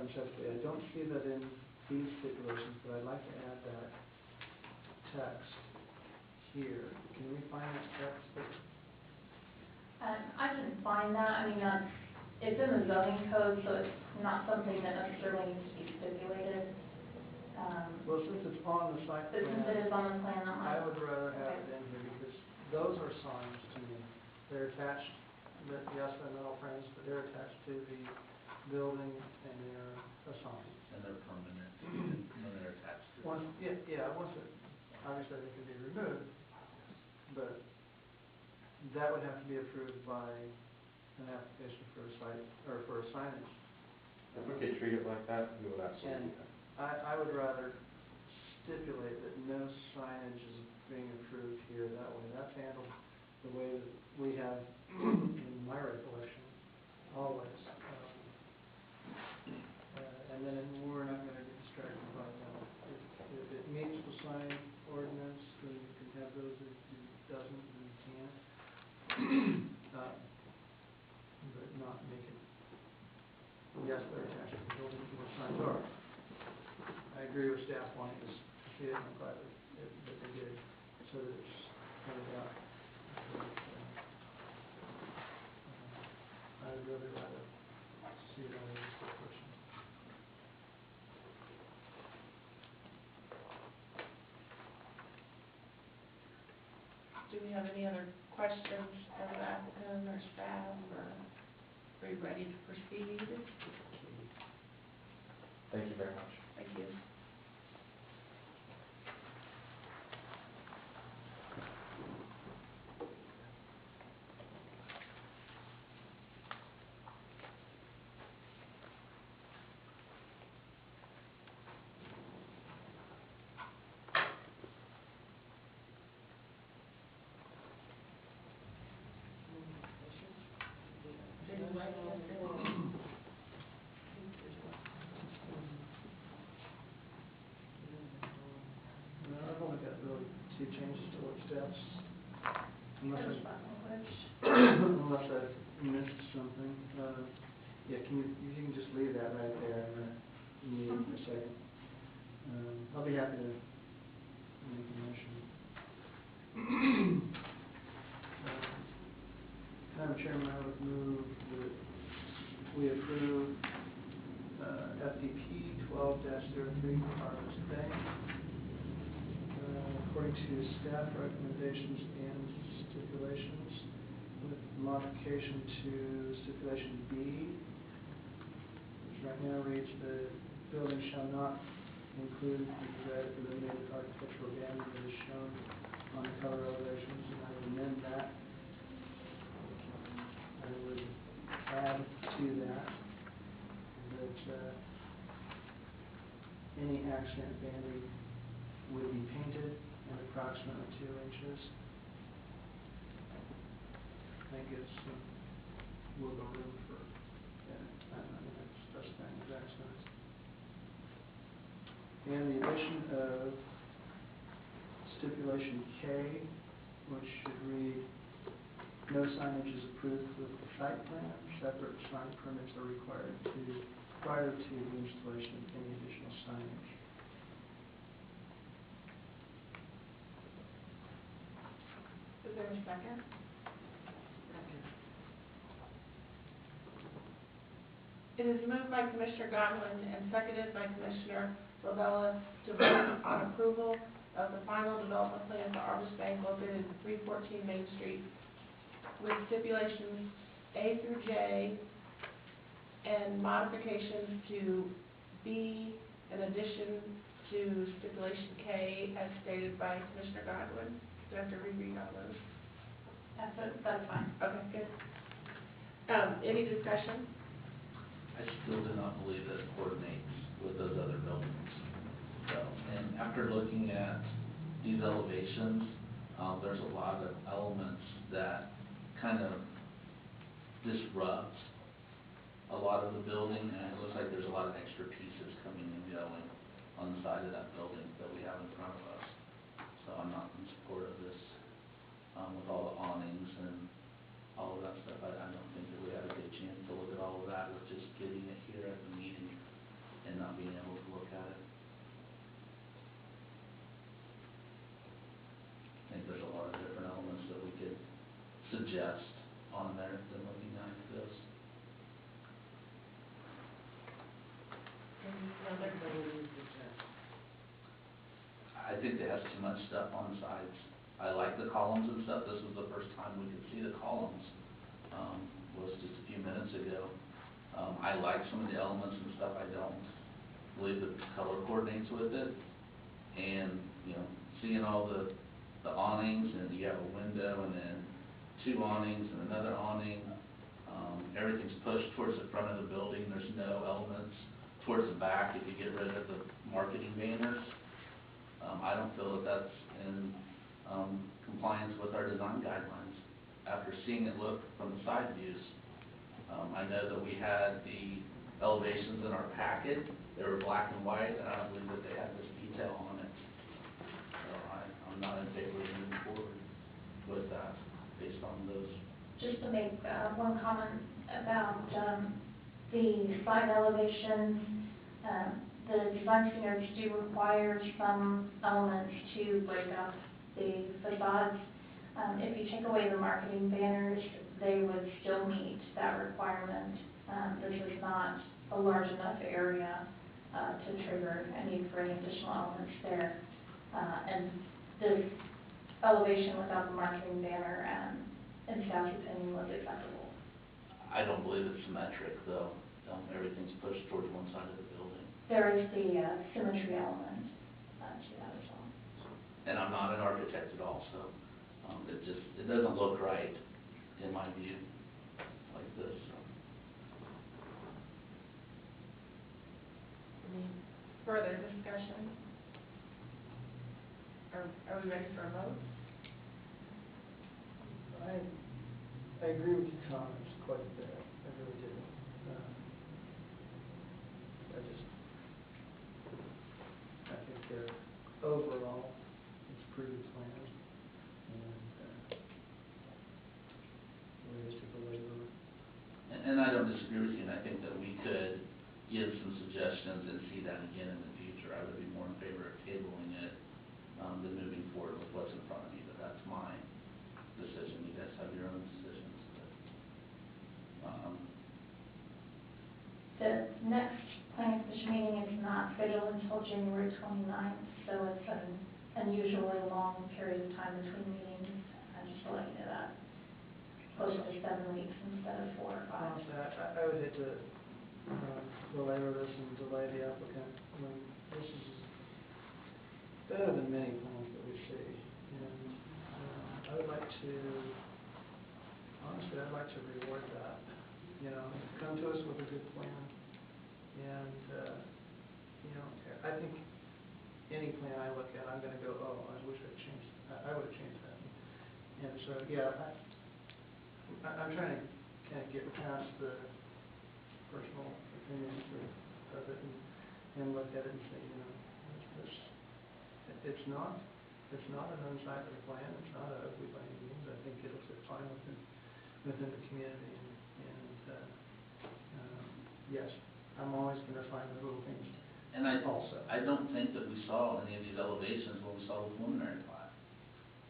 unacceptably. I don't see that in these stipulations, but I'd like to add that text here. Can we find that text? I can find that. I mean, it's in the zoning code, so it's not something that necessarily needs to be stipulated. Well, since it's on the site But plan, since it is on the plan, I would rather have it in here because those are signs to me. They're attached, yes, they're metal frames, but they're attached to the building and they're a sign. And they're permanent when they're attached to Once, yeah, once it, obviously they can be removed, but that would have to be approved by an application for a site, or for a signage. If we could treat it like that, we would absolutely. I would rather stipulate that no signage is being approved here that way. That's handled the way that we have in my recollection, always. And then we're not going to get distracted by that. If it meets the sign ordinance, then you can have those. If it doesn't, then you can't. But not make it, yes, they're attached to the building, the signs are. I agree with staff wanting to see it, and I'm glad that they did, so that it's pointed out. I would really rather see it on the stipulation. Do we have any other questions of the applicant or staff, or are you ready to proceed? Thank you very much. Thank you. I've only got really two changes to what steps, unless I've missed something. Yeah, you can just leave that right there and let me for a second. I'll be happy to make a motion. Madam Chairman, I would move that we approve FDP 12-03 Harvest Bank according to staff recommendations and stipulations, with modification to stipulation B, which right now reads: the building shall not include the eliminated architectural damage that is shown on the color elevations, and I would amend that. I would add to that any accent banding would be painted at approximately 2 inches. That gives some wiggle room for, specifying exact size. And the addition of stipulation K, which should read: no signage is approved with the site plan. Separate sign permits are required prior to the installation of any additional signage. Is there a second? It is moved by Commissioner Godwin and seconded by Commissioner Lobella to vote on approval of the final development plan for Harvest Bank located at 314 Main Street with stipulations A through J and modifications to B in addition to stipulation K as stated by Commissioner Godwin. Do I have to reread all those? That's fine. Okay, good. Any discussion? I still do not believe that it coordinates with those other buildings. So, and after looking at these elevations, there's a lot of elements that kind of disrupt a lot of the building, and it looks like there's a lot of extra pieces coming and going on the side of that building that we have in front of us. So I'm not in support of this with all the awnings and all of that stuff. I don't think that we had a good chance to look at all of that with just getting it here at the meeting. suggest on there than looking like this. I think they have too much stuff on the sides. I like the columns and stuff. This was the first time we could see the columns, was just a few minutes ago. I like some of the elements and stuff. I don't believe the color coordinates with it. And, you know, seeing all the awnings, and you have a window and then two awnings and another awning. Everything's pushed towards the front of the building. There's no elements towards the back if you get rid of the marketing banners. I don't feel that that's in compliance with our design guidelines. After seeing it look from the side views, I know that we had the elevations in our packet. They were black and white, and I don't believe that they had this detail on it. So I'm not in favor of moving forward with that based on those. Just to make one comment about the side elevations, the design standards do require some elements to break up the facades. If you take away the marketing banners, they would still meet that requirement. This is not a large enough area to trigger a need for any additional elements there. And this elevation without the marketing banner, in staff's opinion, was acceptable. I don't believe it's symmetric, though. Everything's pushed towards one side of the building. There is the symmetry element to that as well. And I'm not an architect at all, so it doesn't look right in my view like this. Any further discussion? Are we ready for a vote? I agree with your comments quite a bit. I really do. I think they're overall, it's a pretty good plan, and we're just to belabor. And I don't disagree with you, and I think that we could give some suggestions and see that again in the future. I would be more in favor of tabling it than moving forward with what's in front of me, but that's my decision. You guys have your own decisions. The next planning commission meeting is not scheduled until January 29th, so it's an unusually long period of time between meetings. I'm just letting you know that. Close to 7 weeks instead of 4 or 5. Honestly, I would hate to belabor this and delay the applicant. I mean, this is better than many plans that we see. And I would like to, honestly, I'd like to reward that. You know, come to us with a good plan. And, you know, I think any plan I look at, I'm going to go, oh, I wish I'd changed, I would have changed that. And so, yeah, I'm trying to kind of get past the personal opinions of it and look at it and say, you know, it's not an unsightly plan. It's not ugly by any means. I think it'll fit fine within the community. Yes, I'm always going to find the little things. And I also don't think that we saw any of these elevations when we saw the preliminary plat.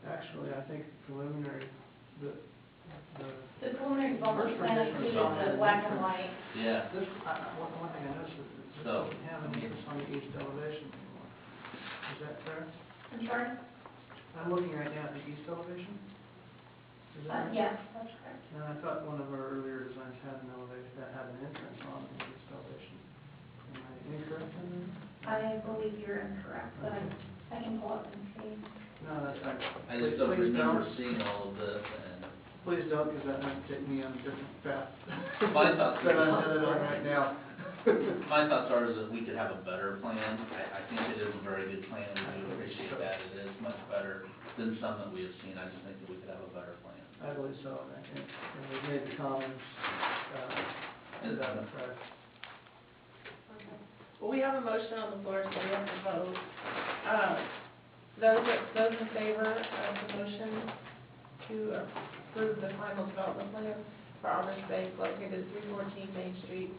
actually, I think preliminary the preliminary development plan included the black and white. Yeah. This, one thing I noticed is that this So, doesn't have any on the east elevation anymore. Is that fair? I'm sorry? I'm looking right now at the east elevation. Is that right? Yes, that's correct. And I thought one of our earlier designs had an elevation, that had an entrance on the east elevation. Am I incorrect on that? I believe you're incorrect, but I can pull up and see. No, that's fine. I just don't Please remember don't. seeing all of this, and Please don't, because that might take me on a different path My thoughts that I'm headed on right now. my thoughts are is that we could have a better plan. I think it is a very good plan, and we do appreciate that. It is much better than some that we have seen. I just think that we could have a better plan. I believe so, and I think, and we've made the comments to that effect. Okay. Well, we have a motion on the floor, so we have to vote. Those in favor of the motion to approve the final development plan for Arbors Bank located at 314 Main Street,